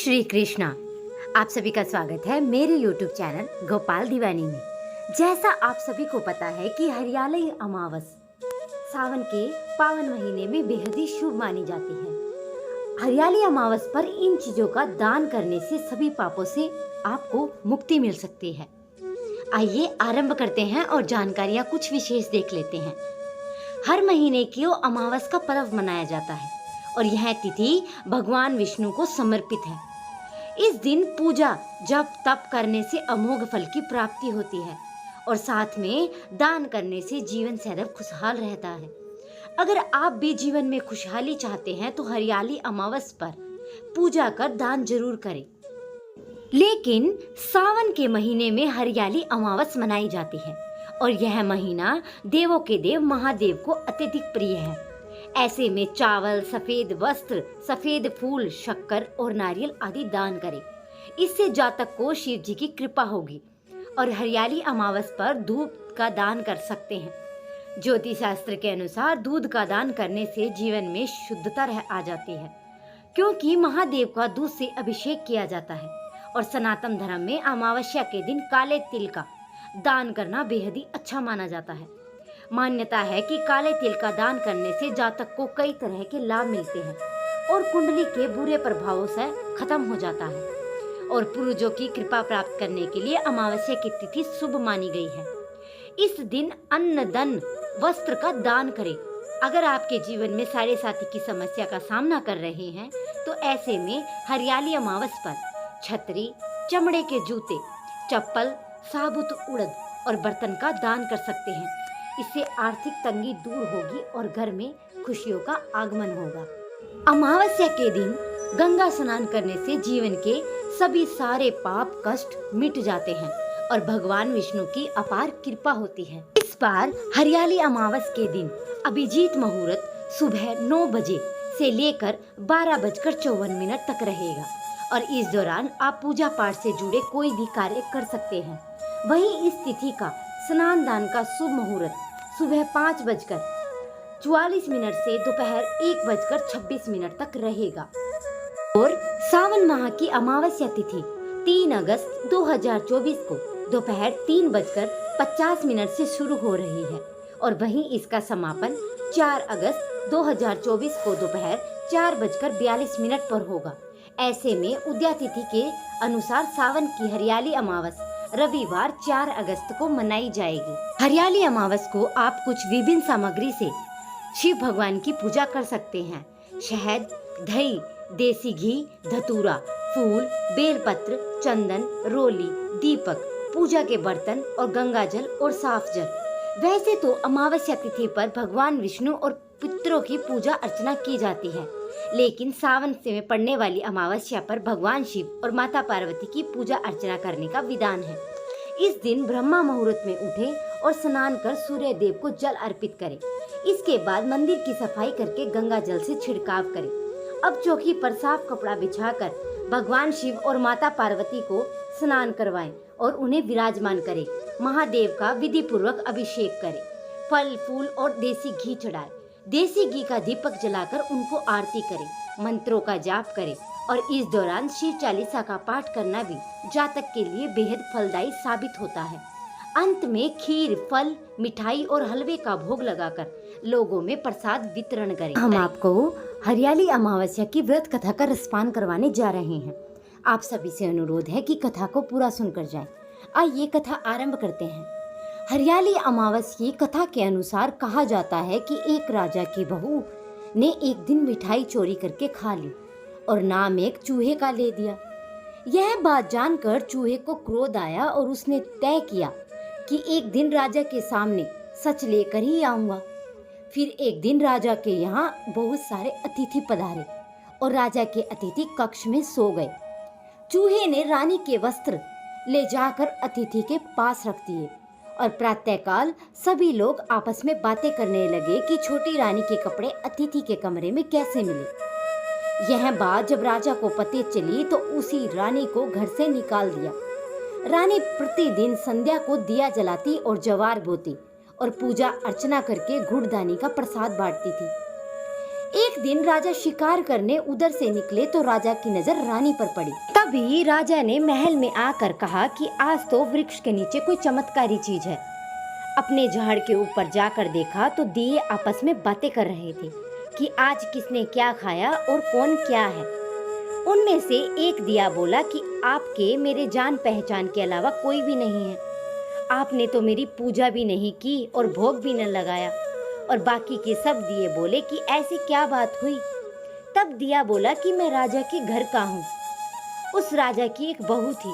श्री कृष्णा। आप सभी का स्वागत है मेरे YouTube चैनल गोपाल दीवानी में। जैसा आप सभी को पता है कि हरियाली अमावस सावन के पावन महीने में बेहद ही शुभ मानी जाती है। हरियाली अमावस पर इन चीजों का दान करने से सभी पापों से आपको मुक्ति मिल सकती है। आइए आरंभ करते हैं और जानकारियां कुछ विशेष देख लेते हैं। हर महीने की अमावस का पर्व मनाया जाता है और यह तिथि भगवान विष्णु को समर्पित है। इस दिन पूजा जप तप करने से अमोघ फल की प्राप्ति होती है और साथ में दान करने से जीवन सदैव खुशहाल रहता है। अगर आप भी जीवन में खुशहाली चाहते हैं तो हरियाली अमावस पर पूजा कर दान जरूर करें। लेकिन सावन के महीने में हरियाली अमावस मनाई जाती है और यह महीना देवों के देव महादेव को अत्यधिक प्रिय है। ऐसे में चावल, सफेद वस्त्र, सफेद फूल, शक्कर और नारियल आदि दान करें। इससे जातक को शिव जी की कृपा होगी। और हरियाली अमावस पर दूध का दान कर सकते हैं। ज्योतिष शास्त्र के अनुसार दूध का दान करने से जीवन में शुद्धता आ जाती है, क्योंकि महादेव का दूध से अभिषेक किया जाता है। और सनातन धर्म में अमावस्या के दिन काले तिल का दान करना बेहद ही अच्छा माना जाता है। मान्यता है कि काले तिल का दान करने से जातक को कई तरह के लाभ मिलते हैं और कुंडली के बुरे प्रभावों से खत्म हो जाता है। और पूर्वजों की कृपा प्राप्त करने के लिए अमावस्या की तिथि शुभ मानी गई है। इस दिन अन्न, धन, वस्त्र का दान करें। अगर आपके जीवन में साढ़े साथी की समस्या का सामना कर रहे हैं तो ऐसे में हरियाली अमावस पर छतरी, चमड़े के जूते, चप्पल, साबुत उड़द और बर्तन का दान कर सकते हैं। इससे आर्थिक तंगी दूर होगी और घर में खुशियों का आगमन होगा। अमावस्या के दिन गंगा स्नान करने से जीवन के सभी सारे पाप कष्ट मिट जाते हैं और भगवान विष्णु की अपार कृपा होती है। इस बार हरियाली अमावस के दिन अभिजीत मुहूर्त सुबह 9 बजे से लेकर 12:54 तक रहेगा और इस दौरान आप पूजा पाठ से जुड़े कोई भी कार्य कर सकते हैं। वहीं इस तिथि का स्नान दान का शुभ मुहूर्त सुबह 5:44 से दोपहर 1:26 तक रहेगा। और सावन माह की अमावस्या तिथि 3 अगस्त 2024 को दोपहर 3:50 से शुरू हो रही है और वहीं इसका समापन 4 अगस्त 2024 को दोपहर 4:42 पर होगा। ऐसे में उदया तिथि के अनुसार सावन की हरियाली अमावस रविवार 4 अगस्त को मनाई जाएगी। हरियाली अमावस को आप कुछ विभिन्न सामग्री से शिव भगवान की पूजा कर सकते हैं। शहद, दही, देसी घी, धतूरा, फूल, बेलपत्र, चंदन, रोली, दीपक, पूजा के बर्तन और गंगा जल और साफ जल। वैसे तो अमावस्या तिथि पर भगवान विष्णु और पितरों की पूजा अर्चना की जाती है, लेकिन सावन से पड़ने वाली अमावस्या पर भगवान शिव और माता पार्वती की पूजा अर्चना करने का विधान है। इस दिन ब्रह्मा मुहूर्त में उठें और स्नान कर सूर्य देव को जल अर्पित करें। इसके बाद मंदिर की सफाई करके गंगा जल से छिड़काव करें। अब चौकी पर साफ कपड़ा बिछाकर भगवान शिव और माता पार्वती को स्नान करवाएं और उन्हें विराजमान करें। महादेव का विधि पूर्वक अभिषेक करें। फल, फूल और देसी घी चढ़ाएं। देसी घी का दीपक जलाकर उनको आरती करें। मंत्रों का जाप करें और इस दौरान शिव चालीसा का पाठ करना भी जातक के लिए बेहद फलदायी साबित होता है। अंत में खीर, फल, मिठाई और हलवे का भोग लगाकर लोगों में प्रसाद वितरण करें। हम आपको हरियाली अमावस्या की व्रत कथा का रसपान करवाने जा रहे हैं। आप सभी से अनुरोध है कि कथा को पूरा सुनकर जाएं। आइए कथा आरंभ करते हैं। हरियाली अमावस की कथा के अनुसार कहा जाता है कि एक राजा की बहू ने एक दिन मिठाई चोरी करके खा ली और नाम एक चूहे का ले दिया। यह बात जानकर चूहे को क्रोध आया और उसने तय किया कि एक दिन राजा के सामने सच लेकर ही आऊंगा। फिर एक दिन राजा के यहाँ बहुत सारे अतिथि पधारे और राजा के अतिथि कक्ष में सो गए। चूहे ने रानी के वस्त्र ले जाकर अतिथि के पास रख दिए और प्रातःकाल सभी लोग आपस में बातें करने लगे कि छोटी रानी के कपड़े अतिथि के कमरे में कैसे मिले। यह बात जब राजा को पता चली तो उसी रानी को घर से निकाल दिया। रानी प्रतिदिन संध्या को दिया जलाती और जवार बोती और पूजा अर्चना करके गुड़दानी का प्रसाद बांटती थी। एक दिन राजा शिकार करने उधर से निकले तो राजा की नजर रानी पर पड़ी। तभी राजा ने महल में आकर कहा कि आज तो वृक्ष के नीचे कोई चमत्कारी चीज है। अपने झाड़ के ऊपर जाकर देखा तो दिए आपस में बातें कर रहे थे कि आज किसने क्या खाया और कौन क्या है। उनमें से एक दिया बोला कि आपके मेरे जान पहचान के अलावा कोई भी नहीं है। आपने तो मेरी पूजा भी नहीं की और भोग भी न लगाया। और बाकी के सब दिए बोले कि ऐसी क्या बात हुई। तब दिया बोला कि मैं राजा के घर का हूँ। उस राजा की एक बहू थी,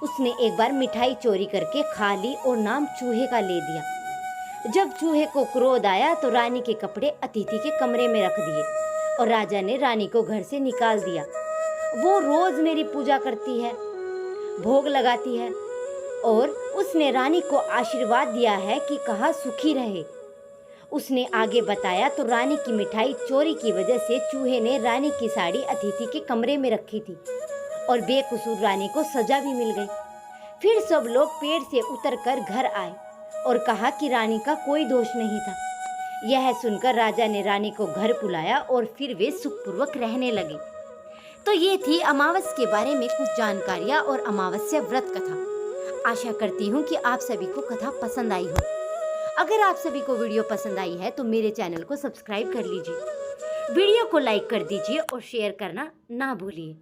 उसने एक बार मिठाई चोरी करके खा ली और नाम चूहे का ले दिया। जब चूहे को क्रोध आया तो रानी के कपड़े अतिथि के कमरे में रख दिए और राजा ने रानी को घर से निकाल दिया। वो रोज मेरी पूजा करती है, भोग लगाती है और उसने रानी को आशीर्वाद दिया है कि कहा सुखी रहे। उसने आगे बताया तो रानी की मिठाई चोरी की वजह से चूहे ने रानी की साड़ी अतिथि के कमरे में रखी थी और बेकसूर रानी को सजा भी मिल गई। फिर सब लोग पेड़ से उतरकर घर आए और कहा कि रानी का कोई दोष नहीं था। यह सुनकर राजा ने रानी को घर बुलाया और फिर वे सुखपूर्वक रहने लगे। तो ये थी अमावस के बारे में कुछ जानकारियाँ और अमावस्या व्रत कथा। आशा करती हूँ कि आप सभी को कथा पसंद आई हो। अगर आप सभी को वीडियो पसंद आई है तो मेरे चैनल को सब्सक्राइब कर लीजिए, वीडियो को लाइक कर दीजिए और शेयर करना ना भूलिए।